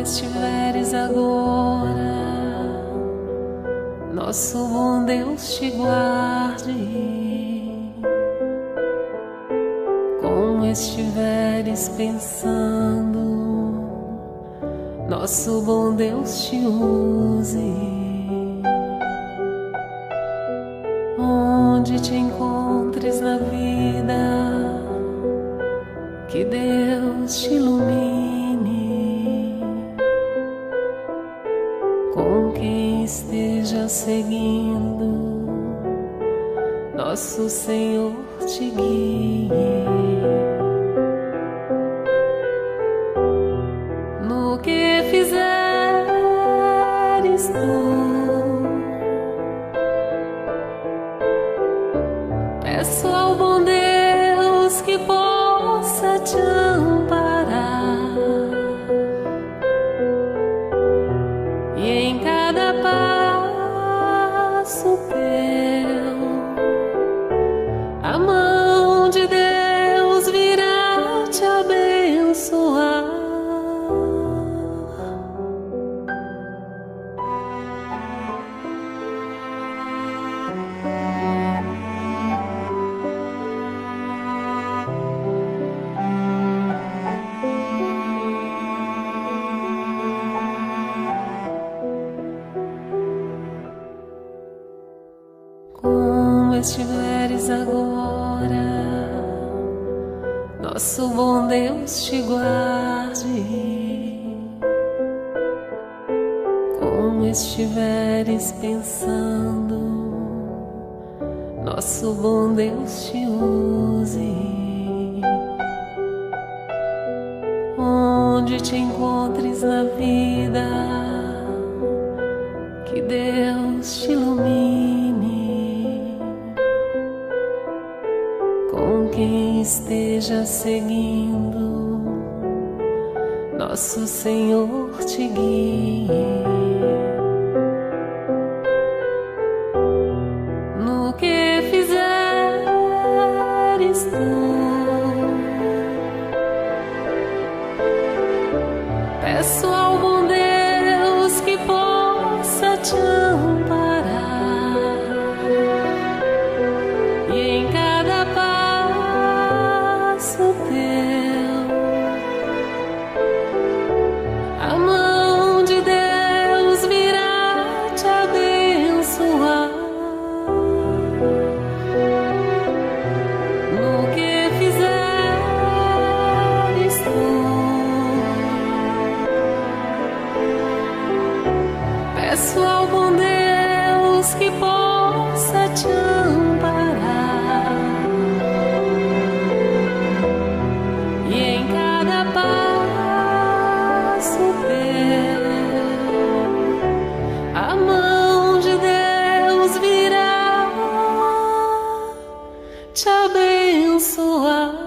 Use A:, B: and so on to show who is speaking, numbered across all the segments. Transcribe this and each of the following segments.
A: estiveres agora, nosso bom Deus te guarde. Como estiveres pensando, nosso bom Deus te use. Onde te encontres na vida, que Deus te ilumine. Com quem esteja seguindo, nosso Senhor te guie. No que fizeres tu, peço ao bom Deus que possa te amparar, e em cada passo teu a mão de Deus virá te abençoar. Como estiveres agora, nosso bom Deus te guarde. Como estiveres pensando, nosso bom Deus te use. Onde te encontres na vida, que Deus te ilumine. Com quem esteja seguindo, nosso Senhor te guie. No que fizeres tu, peço ao bom Deus que possa te amparar, e em cada passo teu a mão de Deus virá te abençoar. No que fizeres tu, peço ao bom Deus que possa te amparar, e em cada passo teu a mão de Deus virá te abençoar.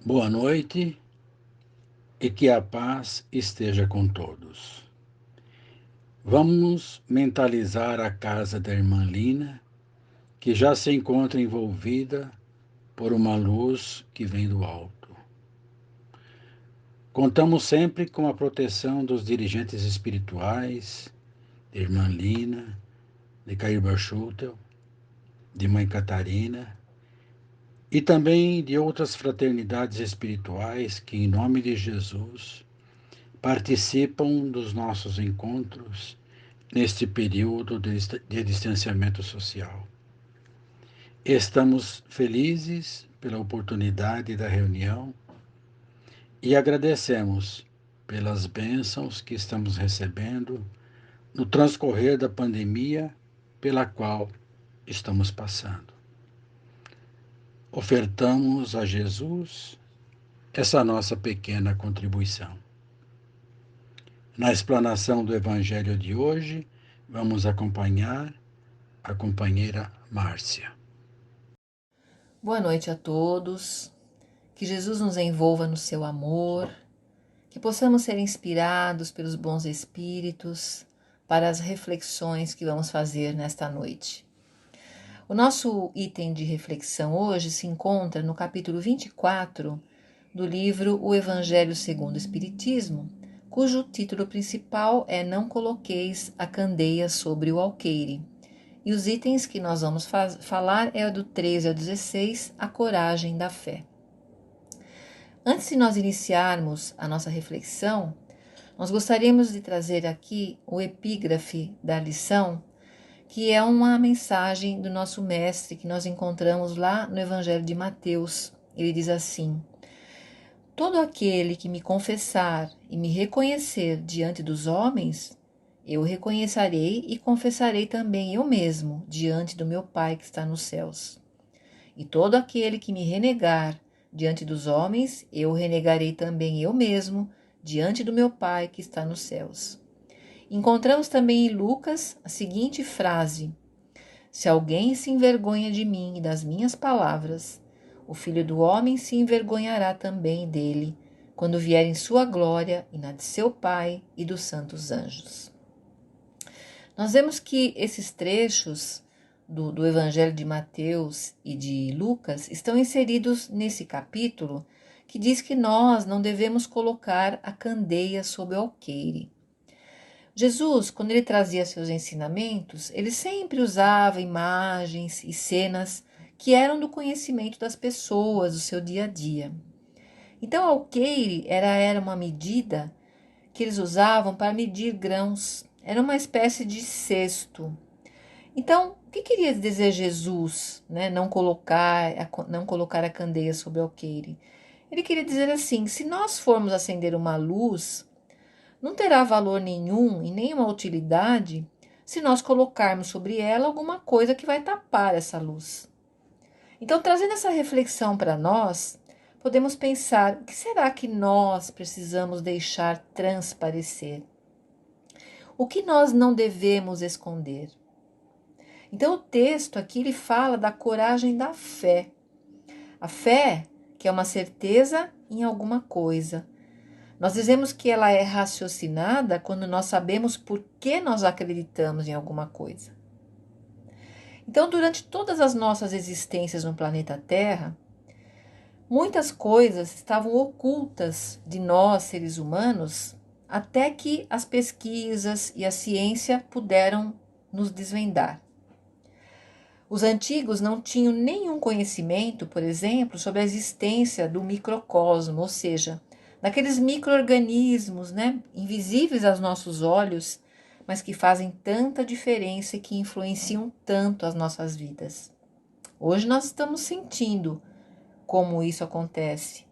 B: Boa noite e que a paz esteja com todos. Vamos mentalizar a casa da irmã Lina, que já se encontra envolvida por uma luz que vem do alto. Contamos sempre com a proteção dos dirigentes espirituais, de irmã Lina, de Caíba Schutel, de Mãe Catarina, e também de outras fraternidades espirituais que, em nome de Jesus, participam dos nossos encontros neste período de distanciamento social. Estamos felizes pela oportunidade da reunião e agradecemos pelas bênçãos que estamos recebendo no transcorrer da pandemia pela qual estamos passando. ofertamos a Jesus essa nossa pequena contribuição. Na explanação do Evangelho de hoje, vamos acompanhar a companheira Márcia.
C: Boa noite a todos, que Jesus nos envolva no seu amor, que possamos ser inspirados pelos bons espíritos para as reflexões que vamos fazer nesta noite. O nosso item de reflexão hoje se encontra no capítulo 24 do livro O Evangelho segundo o Espiritismo, cujo título principal é Não coloqueis a candeia sobre o alqueire. E os itens que nós vamos falar é do 13 ao 16, a coragem da fé. Antes de nós iniciarmos a nossa reflexão, nós gostaríamos de trazer aqui o epígrafe da lição, que é uma mensagem do nosso mestre que nós encontramos lá no Evangelho de Mateus. Ele diz assim: todo aquele que me confessar e me reconhecer diante dos homens, eu reconhecerei e confessarei também eu mesmo diante do meu Pai que está nos céus. E todo aquele que me renegar diante dos homens, eu renegarei também eu mesmo diante do meu Pai que está nos céus. Encontramos também em Lucas a seguinte frase: se alguém se envergonha de mim e das minhas palavras, o Filho do Homem se envergonhará também dele, quando vier em sua glória e na de seu Pai e dos santos anjos. Nós vemos que esses trechos do Evangelho de Mateus e de Lucas estão inseridos nesse capítulo que diz que nós não devemos colocar a candeia sob o alqueire. Jesus, quando ele trazia seus ensinamentos, ele sempre usava imagens e cenas que eram do conhecimento das pessoas, do seu dia a dia. Então, alqueire era uma medida que eles usavam para medir grãos, era uma espécie de cesto. Então, o que queria dizer Jesus, né? Não colocar a candeia sobre o alqueire? Ele queria dizer assim: se nós formos acender uma luz, não terá valor nenhum e nenhuma utilidade se nós colocarmos sobre ela alguma coisa que vai tapar essa luz. Então, trazendo essa reflexão para nós, podemos pensar: o que será que nós precisamos deixar transparecer? O que nós não devemos esconder? Então, o texto aqui ele fala da coragem da fé. A fé, que é uma certeza em alguma coisa. Nós dizemos que ela é raciocinada quando nós sabemos por que nós acreditamos em alguma coisa. Então, durante todas as nossas existências no planeta Terra, muitas coisas estavam ocultas de nós, seres humanos, até que as pesquisas e a ciência puderam nos desvendar. Os antigos não tinham nenhum conhecimento, por exemplo, sobre a existência do microcosmo, ou seja, daqueles micro-organismos, né, invisíveis aos nossos olhos, mas que fazem tanta diferença e que influenciam tanto as nossas vidas. Hoje nós estamos sentindo como isso acontece,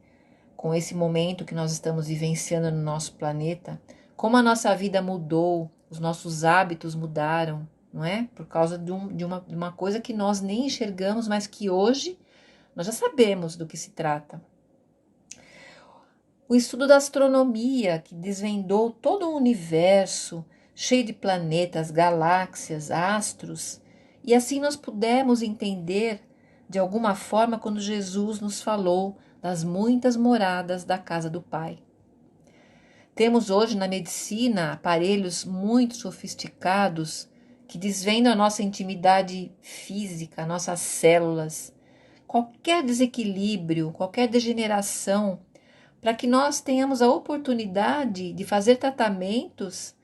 C: com esse momento que nós estamos vivenciando no nosso planeta, como a nossa vida mudou, os nossos hábitos mudaram, não é? Por causa de uma coisa que nós nem enxergamos, mas que hoje nós já sabemos do que se trata. O estudo da astronomia, que desvendou todo um universo cheio de planetas, galáxias, astros, e assim nós pudemos entender, de alguma forma, quando Jesus nos falou das muitas moradas da casa do Pai. Temos hoje na medicina aparelhos muito sofisticados que desvendam a nossa intimidade física, nossas células, qualquer desequilíbrio, qualquer degeneração, para que nós tenhamos a oportunidade de fazer tratamentos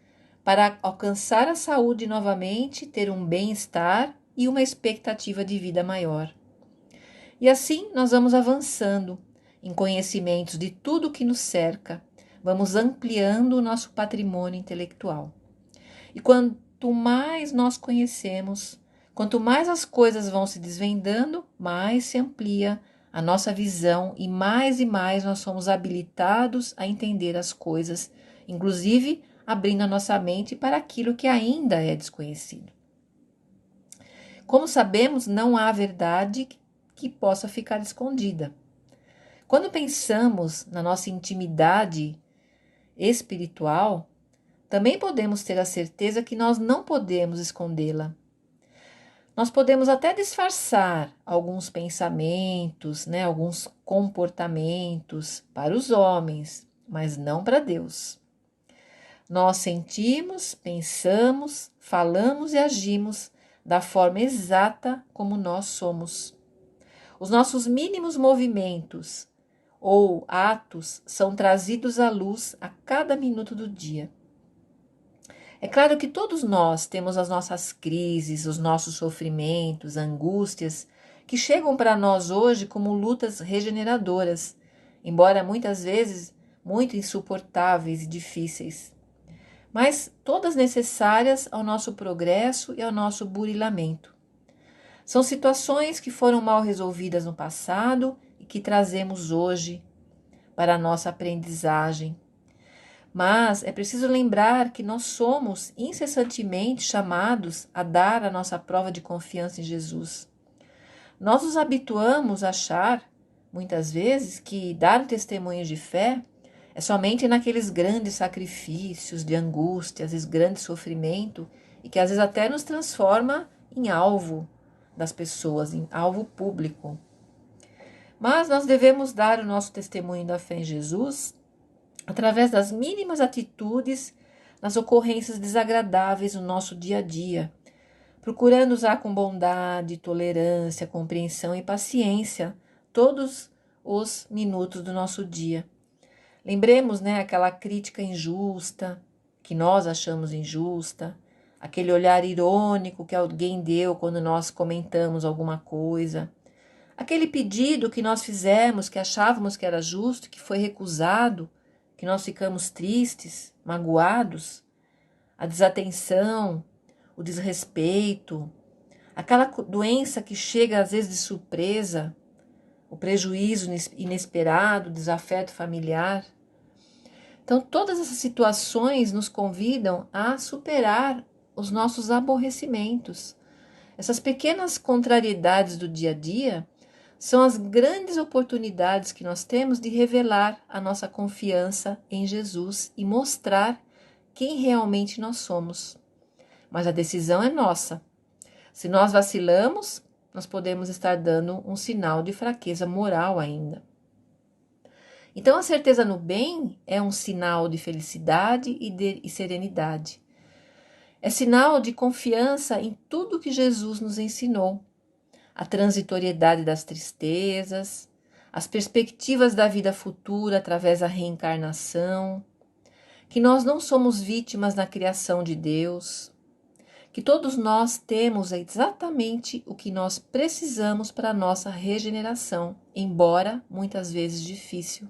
C: para alcançar a saúde novamente, ter um bem-estar e uma expectativa de vida maior. E assim nós vamos avançando em conhecimentos de tudo que nos cerca, vamos ampliando o nosso patrimônio intelectual. E quanto mais nós conhecemos, quanto mais as coisas vão se desvendando, mais se amplia a nossa visão e mais nós somos habilitados a entender as coisas, inclusive abrindo a nossa mente para aquilo que ainda é desconhecido. Como sabemos, não há verdade que possa ficar escondida. Quando pensamos na nossa intimidade espiritual, também podemos ter a certeza que nós não podemos escondê-la. Nós podemos até disfarçar alguns pensamentos, alguns comportamentos para os homens, mas não para Deus. Nós sentimos, pensamos, falamos e agimos da forma exata como nós somos. Os nossos mínimos movimentos ou atos são trazidos à luz a cada minuto do dia. É claro que todos nós temos as nossas crises, os nossos sofrimentos, angústias, que chegam para nós hoje como lutas regeneradoras, embora muitas vezes muito insuportáveis e difíceis, mas todas necessárias ao nosso progresso e ao nosso burilamento. São situações que foram mal resolvidas no passado e que trazemos hoje para a nossa aprendizagem. Mas é preciso lembrar que nós somos incessantemente chamados a dar a nossa prova de confiança em Jesus. Nós nos habituamos a achar, muitas vezes, que dar um testemunho de fé é somente naqueles grandes sacrifícios de angústia, às vezes grande sofrimento, e que às vezes até nos transforma em alvo das pessoas, em alvo público. Mas nós devemos dar o nosso testemunho da fé em Jesus através das mínimas atitudes nas ocorrências desagradáveis no nosso dia a dia, procurando usar com bondade, tolerância, compreensão e paciência todos os minutos do nosso dia. Lembremos, aquela crítica injusta, que nós achamos injusta, aquele olhar irônico que alguém deu quando nós comentamos alguma coisa, aquele pedido que nós fizemos, que achávamos que era justo, que foi recusado, que nós ficamos tristes, magoados, a desatenção, o desrespeito, aquela doença que chega às vezes de surpresa, o prejuízo inesperado, o desafeto familiar. Então, todas essas situações nos convidam a superar os nossos aborrecimentos. Essas pequenas contrariedades do dia a dia são as grandes oportunidades que nós temos de revelar a nossa confiança em Jesus e mostrar quem realmente nós somos. Mas a decisão é nossa. Se nós vacilamos, nós podemos estar dando um sinal de fraqueza moral ainda. Então, a certeza no bem é um sinal de felicidade e serenidade. É sinal de confiança em tudo que Jesus nos ensinou. A transitoriedade das tristezas, as perspectivas da vida futura através da reencarnação, que nós não somos vítimas da criação de Deus, que todos nós temos exatamente o que nós precisamos para a nossa regeneração, embora muitas vezes difícil.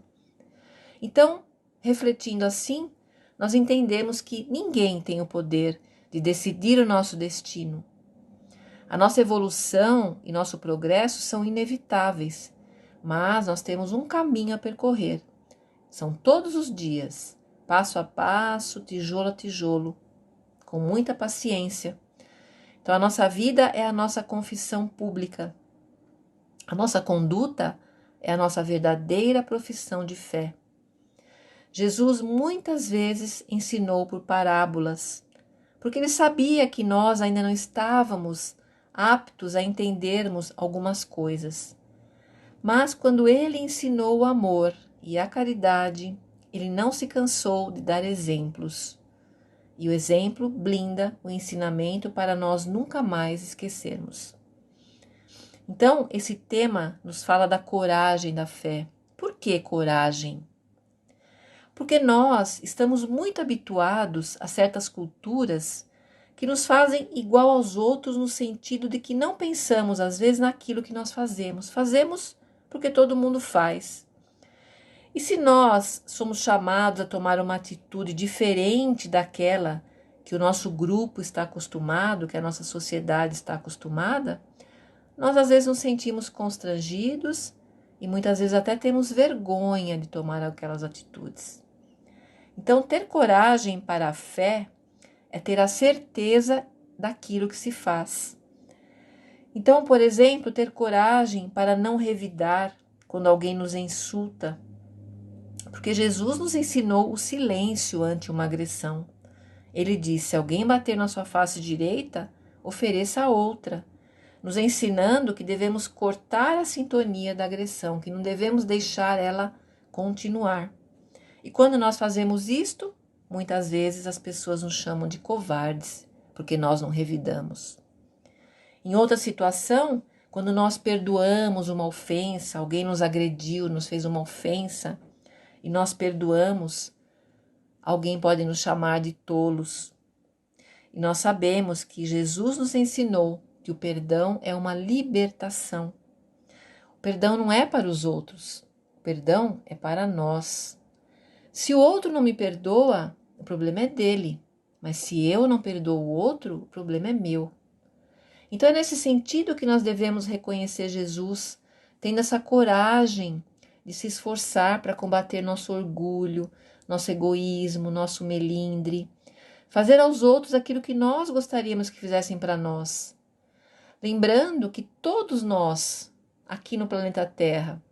C: Então, refletindo assim, nós entendemos que ninguém tem o poder de decidir o nosso destino. A nossa evolução e nosso progresso são inevitáveis, mas nós temos um caminho a percorrer. São todos os dias, passo a passo, tijolo a tijolo, com muita paciência. Então, a nossa vida é a nossa confissão pública. A nossa conduta é a nossa verdadeira profissão de fé. Jesus muitas vezes ensinou por parábolas, porque ele sabia que nós ainda não estávamos aptos a entendermos algumas coisas. Mas quando ele ensinou o amor e a caridade, ele não se cansou de dar exemplos. E o exemplo blinda o ensinamento para nós nunca mais esquecermos. Então, esse tema nos fala da coragem da fé. Por que coragem? Porque nós estamos muito habituados a certas culturas que nos fazem igual aos outros no sentido de que não pensamos às vezes naquilo que nós fazemos. Fazemos porque todo mundo faz. E se nós somos chamados a tomar uma atitude diferente daquela que o nosso grupo está acostumado, que a nossa sociedade está acostumada, nós às vezes nos sentimos constrangidos e muitas vezes até temos vergonha de tomar aquelas atitudes. Então, ter coragem para a fé é ter a certeza daquilo que se faz. Então, por exemplo, ter coragem para não revidar quando alguém nos insulta, porque Jesus nos ensinou o silêncio ante uma agressão. Ele disse: se alguém bater na sua face direita, ofereça a outra, nos ensinando que devemos cortar a sintonia da agressão, que não devemos deixar ela continuar. E quando nós fazemos isto, muitas vezes as pessoas nos chamam de covardes, porque nós não revidamos. Em outra situação, quando nós perdoamos uma ofensa, alguém nos agrediu, nos fez uma ofensa, e nós perdoamos, alguém pode nos chamar de tolos. E nós sabemos que Jesus nos ensinou que o perdão é uma libertação. O perdão não é para os outros, o perdão é para nós. Se o outro não me perdoa, o problema é dele. Mas se eu não perdoo o outro, o problema é meu. Então é nesse sentido que nós devemos reconhecer Jesus, tendo essa coragem de se esforçar para combater nosso orgulho, nosso egoísmo, nosso melindre, fazer aos outros aquilo que nós gostaríamos que fizessem para nós. Lembrando que todos nós, aqui no planeta Terra,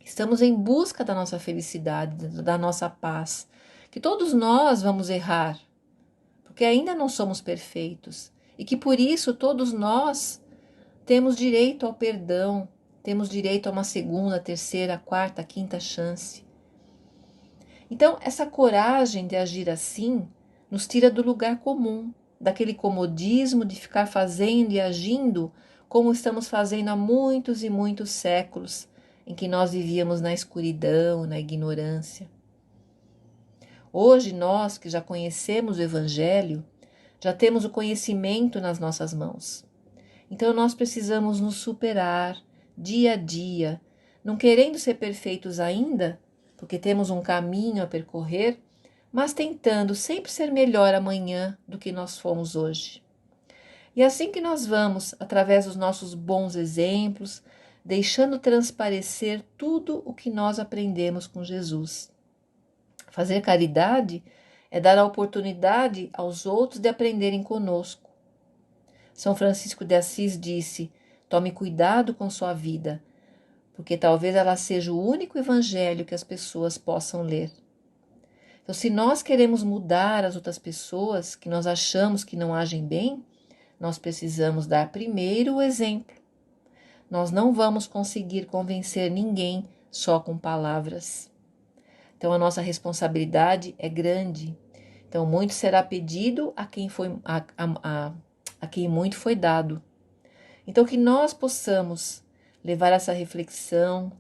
C: estamos em busca da nossa felicidade, da nossa paz, que todos nós vamos errar, porque ainda não somos perfeitos e que por isso todos nós temos direito ao perdão, temos direito a uma segunda, terceira, quarta, quinta chance. Então, essa coragem de agir assim nos tira do lugar comum, daquele comodismo de ficar fazendo e agindo como estamos fazendo há muitos e muitos séculos, em que nós vivíamos na escuridão, na ignorância. Hoje, nós que já conhecemos o Evangelho, já temos o conhecimento nas nossas mãos. Então, nós precisamos nos superar dia a dia, não querendo ser perfeitos ainda, porque temos um caminho a percorrer, mas tentando sempre ser melhor amanhã do que nós fomos hoje. E assim que nós vamos, através dos nossos bons exemplos, deixando transparecer tudo o que nós aprendemos com Jesus. Fazer caridade é dar a oportunidade aos outros de aprenderem conosco. São Francisco de Assis disse: tome cuidado com sua vida, porque talvez ela seja o único evangelho que as pessoas possam ler. Então, se nós queremos mudar as outras pessoas que nós achamos que não agem bem, nós precisamos dar primeiro o exemplo. Nós não vamos conseguir convencer ninguém só com palavras. Então, a nossa responsabilidade é grande. Então, muito será pedido a quem muito foi dado. Então, que nós possamos levar essa reflexão,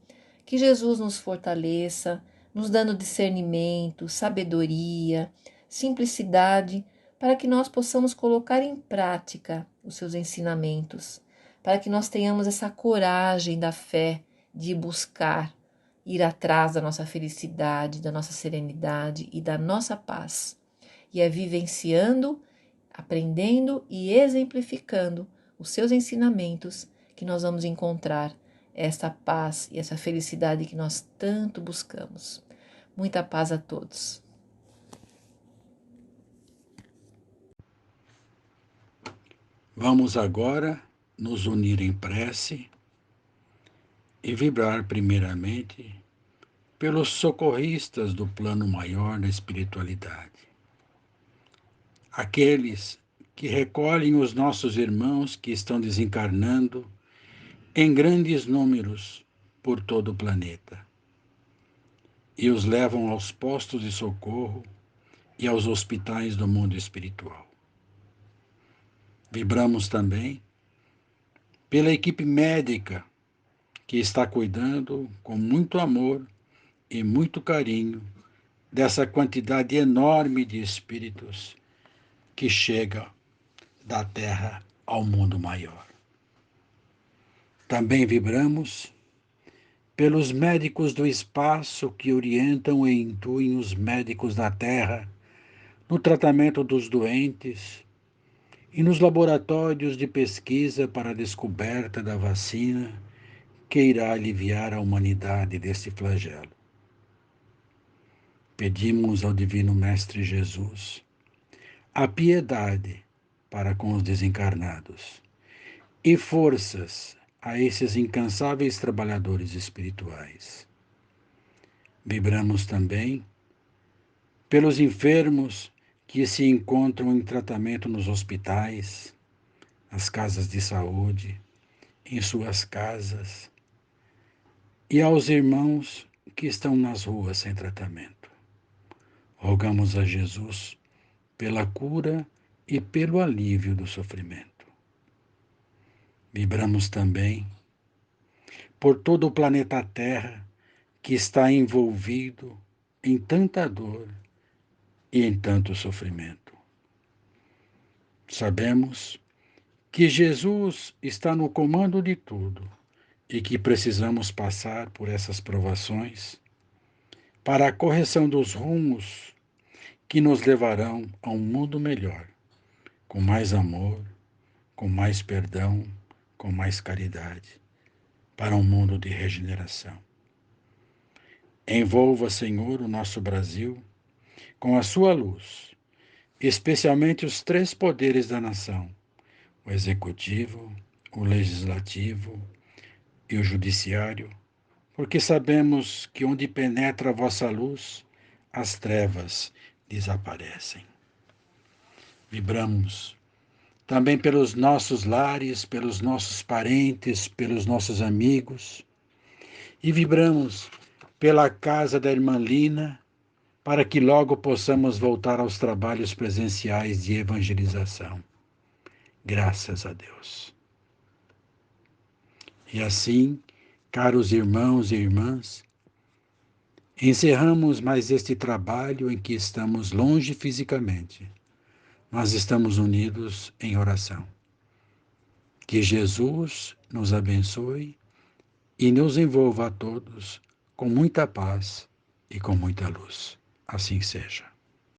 C: que Jesus nos fortaleça, nos dando discernimento, sabedoria, simplicidade, para que nós possamos colocar em prática os seus ensinamentos, para que nós tenhamos essa coragem da fé de buscar, ir atrás da nossa felicidade, da nossa serenidade e da nossa paz. E é vivenciando, aprendendo e exemplificando os seus ensinamentos que nós vamos encontrar essa paz e essa felicidade que nós tanto buscamos. Muita paz a todos.
B: Vamos agora nos unir em prece e vibrar primeiramente pelos socorristas do plano maior da espiritualidade. Aqueles que recolhem os nossos irmãos que estão desencarnando em grandes números por todo o planeta e os levam aos postos de socorro e aos hospitais do mundo espiritual. Vibramos também pela equipe médica que está cuidando com muito amor e muito carinho dessa quantidade enorme de espíritos que chega da Terra ao mundo maior. Também vibramos pelos médicos do espaço que orientam e intuem os médicos da Terra no tratamento dos doentes e nos laboratórios de pesquisa para a descoberta da vacina que irá aliviar a humanidade desse flagelo. Pedimos ao Divino Mestre Jesus a piedade para com os desencarnados e forças a esses incansáveis trabalhadores espirituais. Vibramos também pelos enfermos que se encontram em tratamento nos hospitais, nas casas de saúde, em suas casas, e aos irmãos que estão nas ruas sem tratamento. Rogamos a Jesus pela cura e pelo alívio do sofrimento. Vibramos também por todo o planeta Terra que está envolvido em tanta dor e em tanto sofrimento. Sabemos que Jesus está no comando de tudo e que precisamos passar por essas provações para a correção dos rumos que nos levarão a um mundo melhor, com mais amor, com mais perdão, com mais caridade, para um mundo de regeneração. Envolva, Senhor, o nosso Brasil com a sua luz, especialmente os 3 poderes da nação, o executivo, o legislativo e o judiciário, porque sabemos que onde penetra a vossa luz, as trevas desaparecem. Vibramos também pelos nossos lares, pelos nossos parentes, pelos nossos amigos, e vibramos pela casa da irmã Lina, para que logo possamos voltar aos trabalhos presenciais de evangelização. Graças a Deus. E assim, caros irmãos e irmãs, encerramos mais este trabalho em que estamos longe fisicamente, mas estamos unidos em oração. Que Jesus nos abençoe e nos envolva a todos com muita paz e com muita luz. Assim seja.